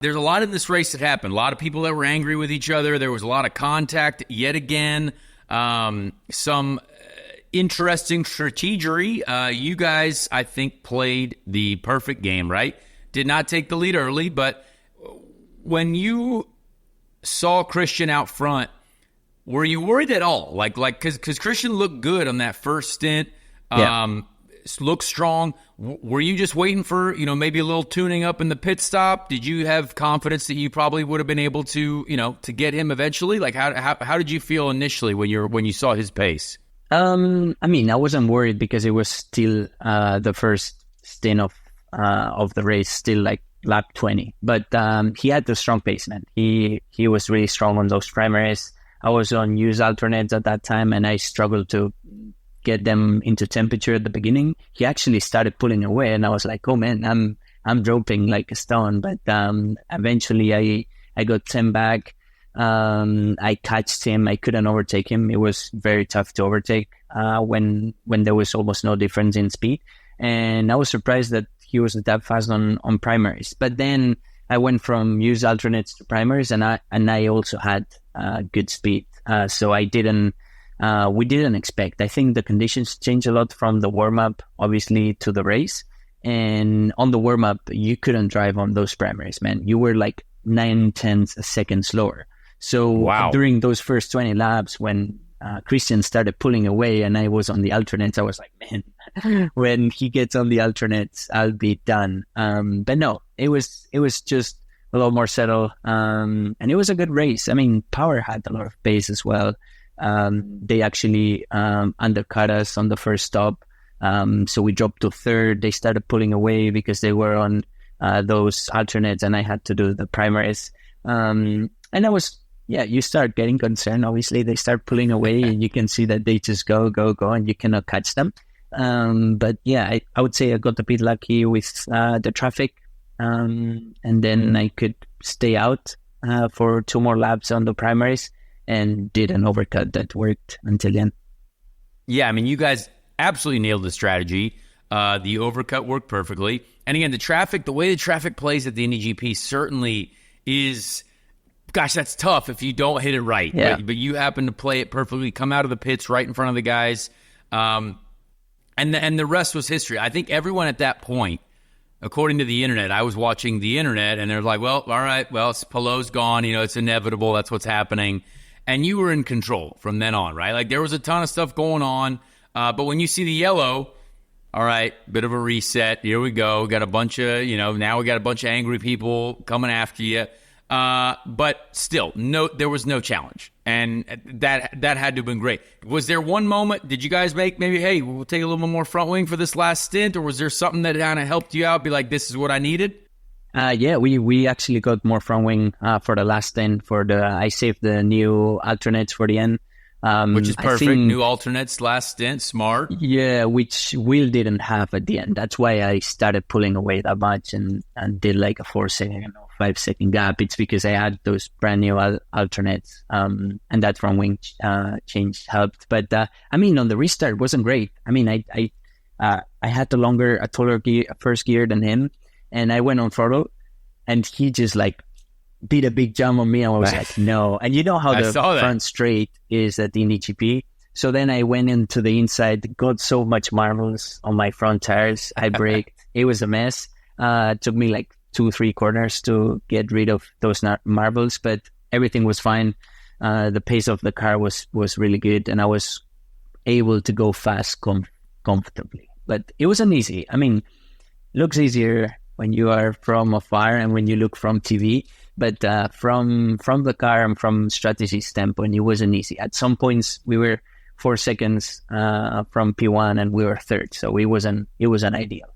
There's a lot in this race that happened. A lot of people that were angry with each other. There was a lot of contact yet again. Some interesting strategery. You guys, I think, played the perfect game, right? Did not take the lead early, but when you saw Christian out front, were you worried at all? Like, because Christian looked good on that first stint. Looked strong. Were you just waiting for, maybe a little tuning up in the pit stop? Did you have confidence that you probably would have been able to, to get him eventually? Like, how did you feel initially when you saw his pace? I wasn't worried because it was still the first stint of the race, still like lap 20. But he had the strong pace, man. He was really strong on those primaries. I was on used alternates at that time, and I struggled to get them into temperature at the beginning. He actually started pulling away, and I was like, oh man, I'm dropping like a stone. But eventually I got 10 back. I catched him. I couldn't overtake him. It was very tough to overtake when there was almost no difference in speed. And I was surprised that he was that fast on primaries. But then I went from used alternates to primaries, and I also had good speed. So we didn't expect. I think the conditions changed a lot from the warm-up, obviously, to the race. And on the warm-up, you couldn't drive on those primaries, man. You were like 9/10 a second slower. So during those first 20 laps, when Christian started pulling away and I was on the alternates, I was like, man, when he gets on the alternates, I'll be done. But no, it was just a lot more settled. And it was a good race. I mean, Power had a lot of pace as well. They actually undercut us on the first stop. So we dropped to third. They started pulling away because they were on those alternates, and I had to do the primaries. And I was, you start getting concerned. Obviously, they start pulling away, and you can see that they just go, and you cannot catch them. But I would say I got a bit lucky with the traffic. And then I could stay out for 2 more laps on the primaries and did an overcut that worked until the end. Yeah, I mean, you guys absolutely nailed the strategy. The overcut worked perfectly. And again, the way the traffic plays at the Indy GP certainly is, gosh, that's tough if you don't hit it right. Yeah. But you happen to play it perfectly, come out of the pits right in front of the guys. And the rest was history. I think everyone at that point, according to the internet, I was watching the internet, and they're like, well, all right, well, Palou's gone. It's inevitable. That's what's happening. And you were in control from then on, right? Like, there was a ton of stuff going on. But when you see the yellow, all right, bit of a reset. Here we go. Got a bunch of, now we got a bunch of angry people coming after you. But still, there was no challenge. And that had to have been great. Was there one moment, did you guys make maybe, hey, we'll take a little bit more front wing for this last stint? Or was there something that kind of helped you out, be like, this is what I needed? We actually got more front wing for the last stint. I saved the new alternates for the end. Which is perfect. New alternates last stint, smart. Yeah, which Will didn't have at the end. That's why I started pulling away that much and did like a 4-second or 5-second gap. It's because I had those brand new alternates, and that front wing change helped. But on the restart, it wasn't great. I mean, I had a taller first gear than him, and I went on throttle, and he just like did a big jump on me. I was like, no. And you know how the front straight is at the Indy GP. So then I went into the inside, got so much marbles on my front tires. I braked. It was a mess. It took me like 2-3 corners to get rid of those marbles, but everything was fine. The pace of the car was really good, and I was able to go fast comfortably. But it wasn't easy. I mean, looks easier when you are from afar and when you look from TV. But from the car and from strategy standpoint, it wasn't easy. At some points, we were 4 seconds from P1 and we were third. So it wasn't ideal.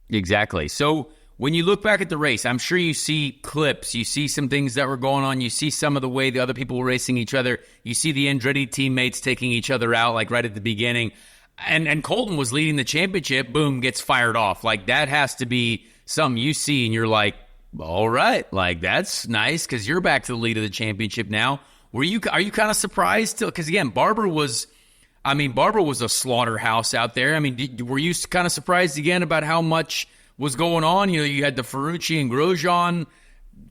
Exactly. So when you look back at the race, I'm sure you see clips. You see some things that were going on. You see some of the way the other people were racing each other. You see the Andretti teammates taking each other out, like right at the beginning. And Colton was leading the championship. Boom, gets fired off. Like, that has to be something you see and you're like, all right, like, that's nice because you're back to the lead of the championship now. Are you kind of surprised? Because, again, Barber was a slaughterhouse out there. I mean, were you kind of surprised again about how much was going on? You had the Ferrucci and Grosjean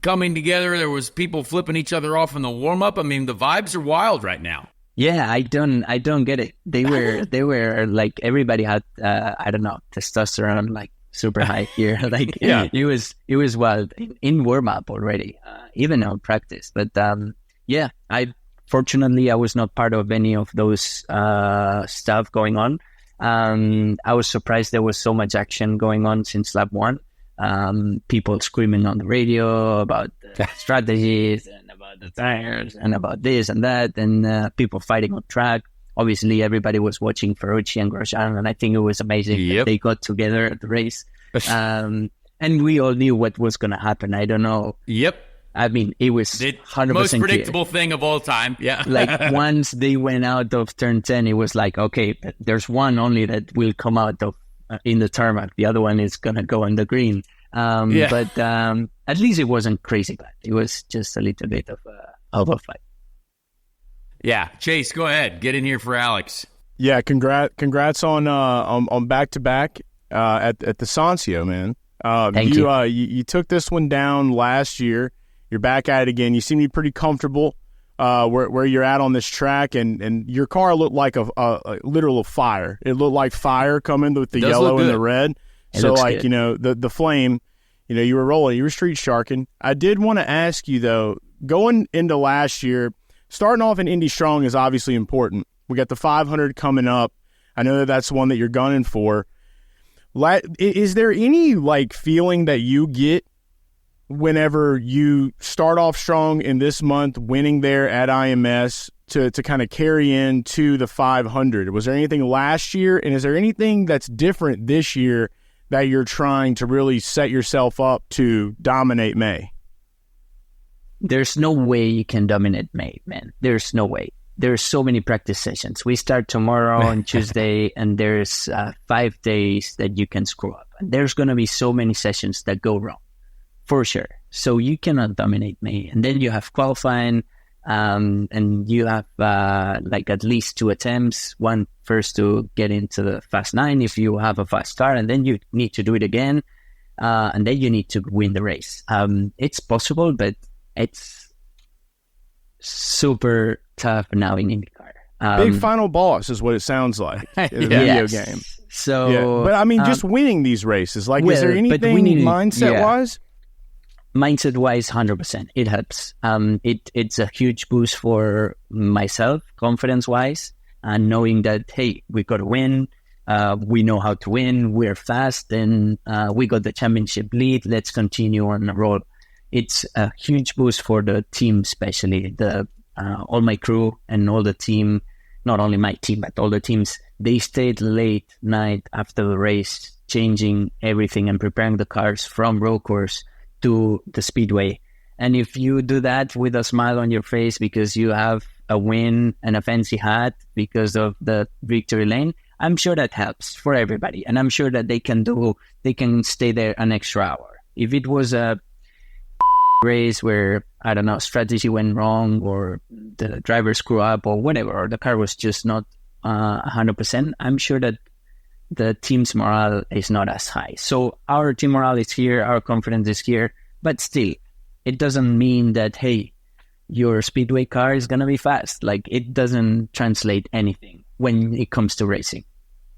coming together. There was people flipping each other off in the warm-up. I mean, the vibes are wild right now. Yeah, I don't get it. They were like, everybody had I don't know, testosterone like super high here. Like Yeah. it was wild in warm up already, even on practice. But yeah, fortunately I was not part of any of those stuff going on. I was surprised there was so much action going on since lap one. People screaming on the radio about the strategies and about the tires and about this and that, and people fighting on track. Obviously, everybody was watching Ferrucci and Grosjean, and I think it was amazing that they got together at the race. And we all knew what was going to happen. I don't know. Yep. I mean, it was 100% most predictable clear. thing of all time. Yeah. Like once they went out of turn 10, it was like, okay, there's one only that will come out of in the tarmac. The other one is going to go on the green. But at least it wasn't crazy bad. It was just a little bit of a fight. Yeah. Chase, go ahead. Get in here for Alex. Yeah, congrats on back-to-back at the Sancio, man. Thank you. You took this one down last year. You're back at it again. You seem to be pretty comfortable where you're at on this track, and your car looked like a literal fire. It looked like fire coming with the yellow and the red. So, like, good. The flame, you were rolling. You were street sharking. I did want to ask you, though, going into last year, starting off in Indy strong is obviously important. We got the 500 coming up. I know that's one that you're gunning for. Is there any, like, feeling that you get whenever you start off strong in this month, winning there at IMS, to kind of carry into the 500? Was there anything last year, and is there anything that's different this year that you're trying to really set yourself up to dominate May? There's no way you can dominate May, man. There's no way. There's so many practice sessions. We start tomorrow on Tuesday, and there's 5 days that you can screw up. And there's going to be so many sessions that go wrong, for sure. So you cannot dominate May. And then you have qualifying, and you have like at least 2 attempts. One first to get into the Fast 9 if you have a fast car, and then you need to do it again, and then you need to win the race. It's possible, but it's super tough now in IndyCar. Big final boss is what it sounds like in a video game. So, yeah. But I mean, just winning these races, like, is there anything mindset-wise? Mindset-wise, 100%. It helps. It's a huge boost for myself, confidence-wise, and knowing that, hey, we got to win. We know how to win. We're fast, and we got the championship lead. Let's continue on the roll. It's a huge boost for the team, especially all my crew and all the team. Not only my team, but all the teams. They stayed late night after the race, changing everything and preparing the cars from road course to the speedway. And if you do that with a smile on your face because you have a win and a fancy hat because of the victory lane, I'm sure that helps for everybody. And I'm sure that they can stay there an extra hour. If it was a race where, I don't know, strategy went wrong, or the driver screw up, or whatever, or the car was just not 100%, I'm sure that the team's morale is not as high. So our team morale is here, our confidence is here, but still, it doesn't mean that, hey, your speedway car is going to be fast. Like, it doesn't translate anything when it comes to racing.